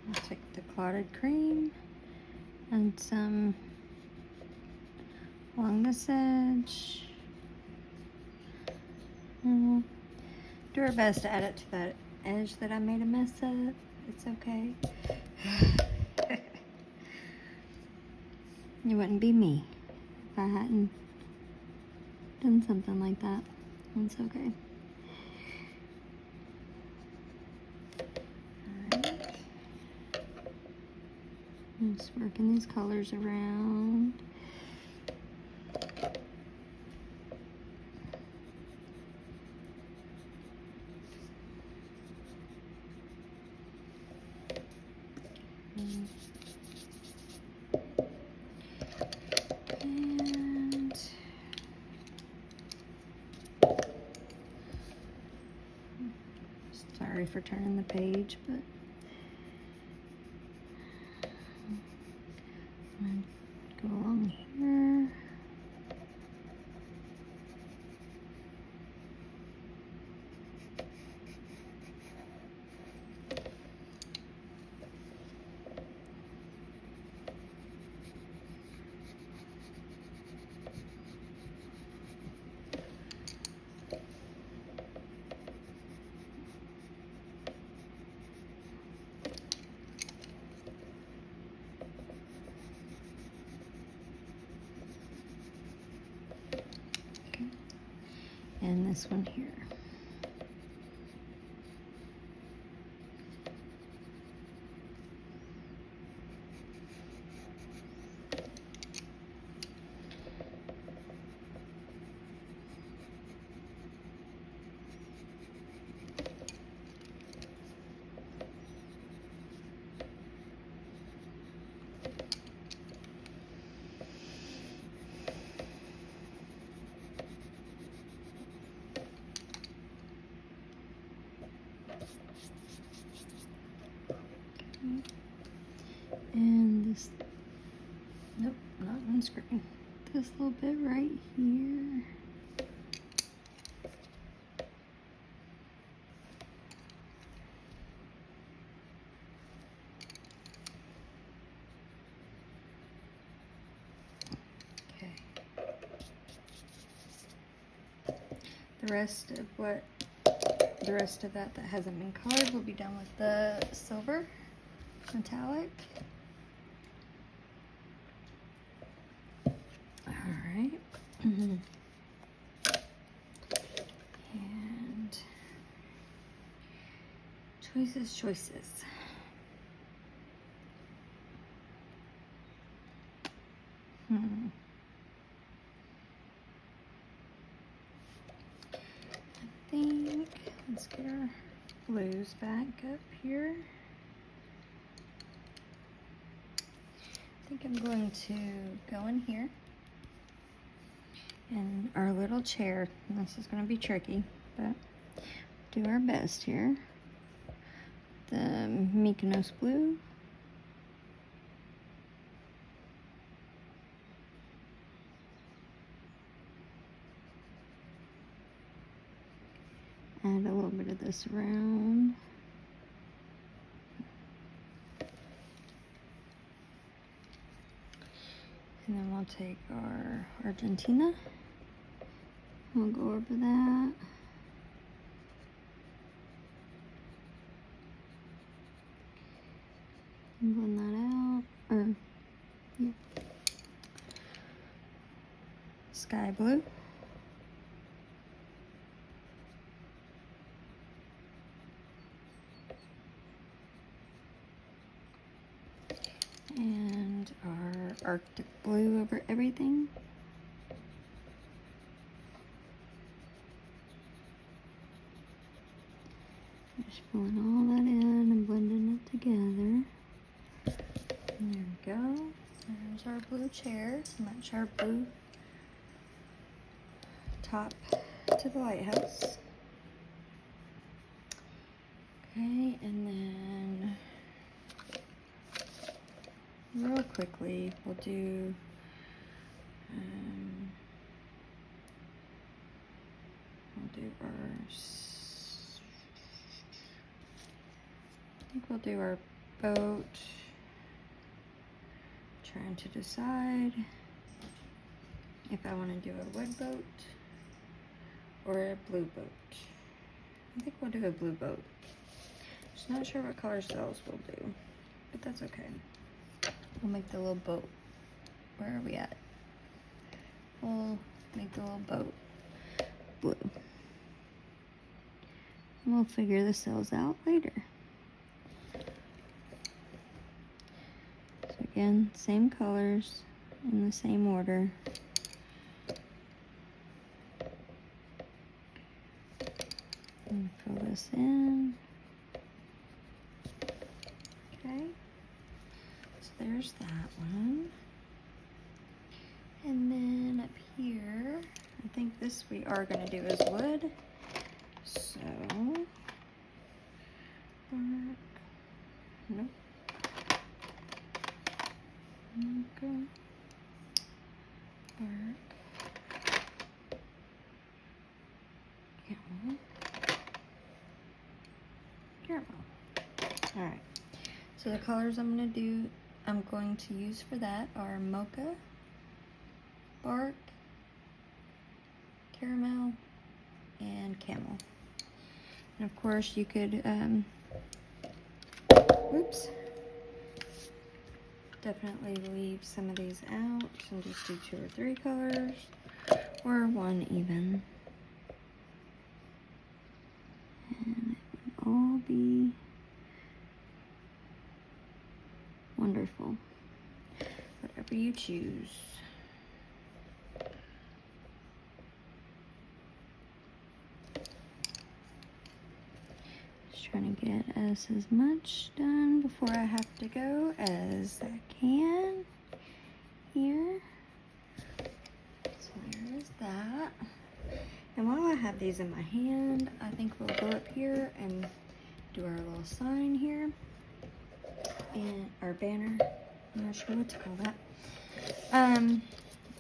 I'll take the clotted cream and some along this edge. Do our best to add it to that edge that I made a mess of. It's okay. It wouldn't be me if I hadn't done something like that. It's okay. Alright. I'm just working these colors around. And sorry for turning the page, but I'm gonna go along here. And this one here. And this, nope, not on screen. This little bit right here. The rest of that hasn't been colored will be done with the silver metallic. All right. And choices. I think, let's get our blues back up here. I think I'm going to go in here and our little chair, and this is going to be tricky, but do our best here. The Mykonos blue. Add a little bit of this around. And then we'll take our Argentina. We'll go over that. And blend that out. Or, yeah. Sky blue. And our Arctic blue over everything. Just pulling all that in and blending it together. And there we go. There's our blue chair. Match our blue top to the lighthouse. Okay, and then real quickly we'll do we'll do our boat. Trying to decide if I want to do a wood boat or a blue boat. I think we'll do a blue boat. Just not sure what color cells we'll do, but that's okay. We'll make the little boat. Where are we at? We'll make the little boat blue. And we'll figure the cells out later. So again, same colors in the same order. And fill this in. Okay. So there's that one. And then up here, I think this we are going to do as wood. So, nope. Okay. Caramel. Alright. So the colors I'm going to use for that are mocha, bark, caramel, and camel. And of course you could, definitely leave some of these out and just do 2 or 3 colors, or 1 even. And it would all be wonderful. Whatever you choose. Just trying to get us as much done before I have to go as I can here. So there is that. And while I have these in my hand, I think we'll go up here and do our little sign here. And our banner, I'm not sure what to call that,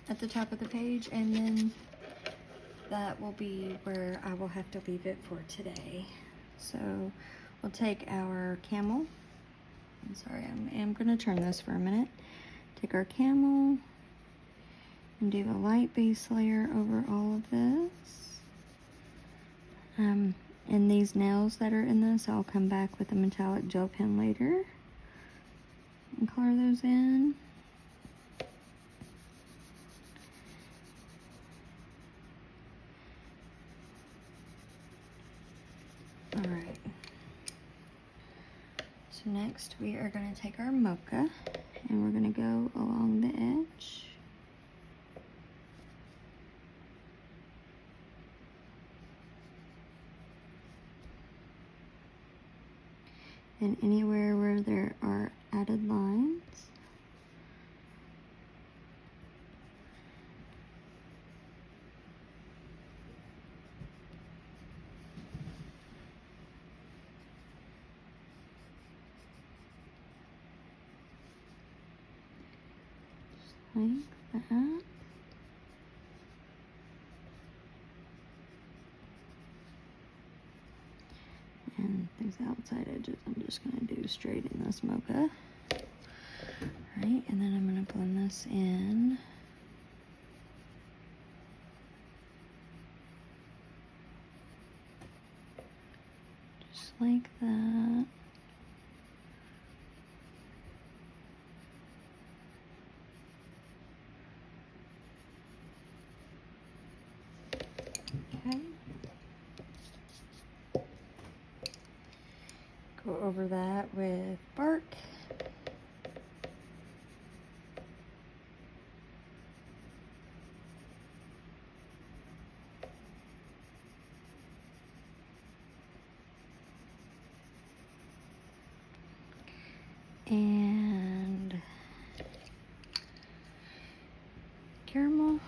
at the top of the page, and then that will be where I will have to leave it for today. So we'll take our camel. I'm sorry, I'm going to turn this for a minute. Take our camel and do a light base layer over all of this. And these nails that are in this, I'll come back with a metallic gel pen later and color those in. Alright, so next we are going to take our mocha and we're going to go along the edge. And anywhere where there are added lines. Like that. And these outside edges I'm just going to do straight in this mocha. Alright, and then I'm going to blend this in. Just like that. Okay. Go over that with bark. And caramel.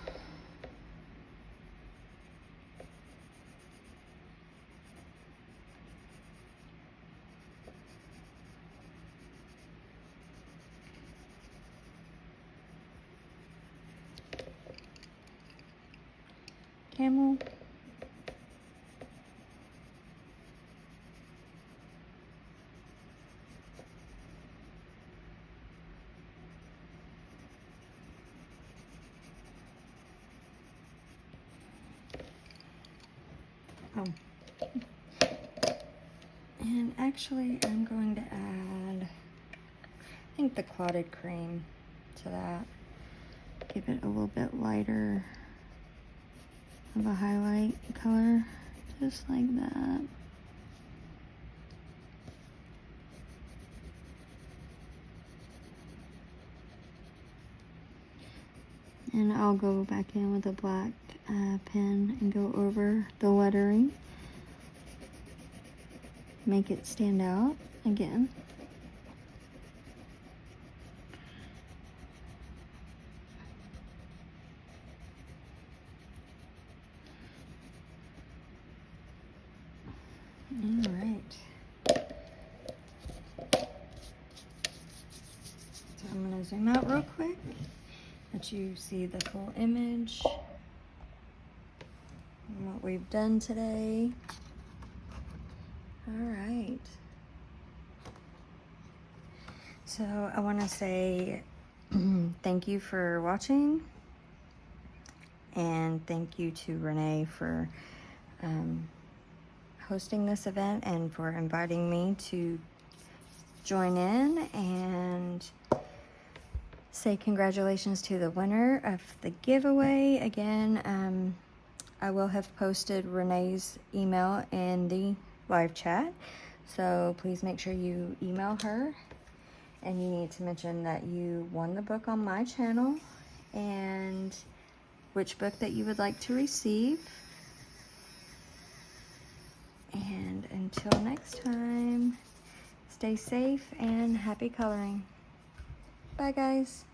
Camel. Oh. And actually I'm going to add, I think, the clotted cream to that. Give it a little bit lighter of a highlight color, just like that. And I'll go back in with a black pen and go over the lettering. Make it stand out again. All right. So I'm going to zoom out real quick, let you see the full image and what we've done today. All right. So I want to say thank you for watching, and thank you to Renee for hosting this event and for inviting me to join in, and say congratulations to the winner of the giveaway. Again, I will have posted Renee's email in the live chat, so please make sure you email her, and you need to mention that you won the book on my channel and which book that you would like to receive. And until next time, stay safe and happy coloring. Bye, guys.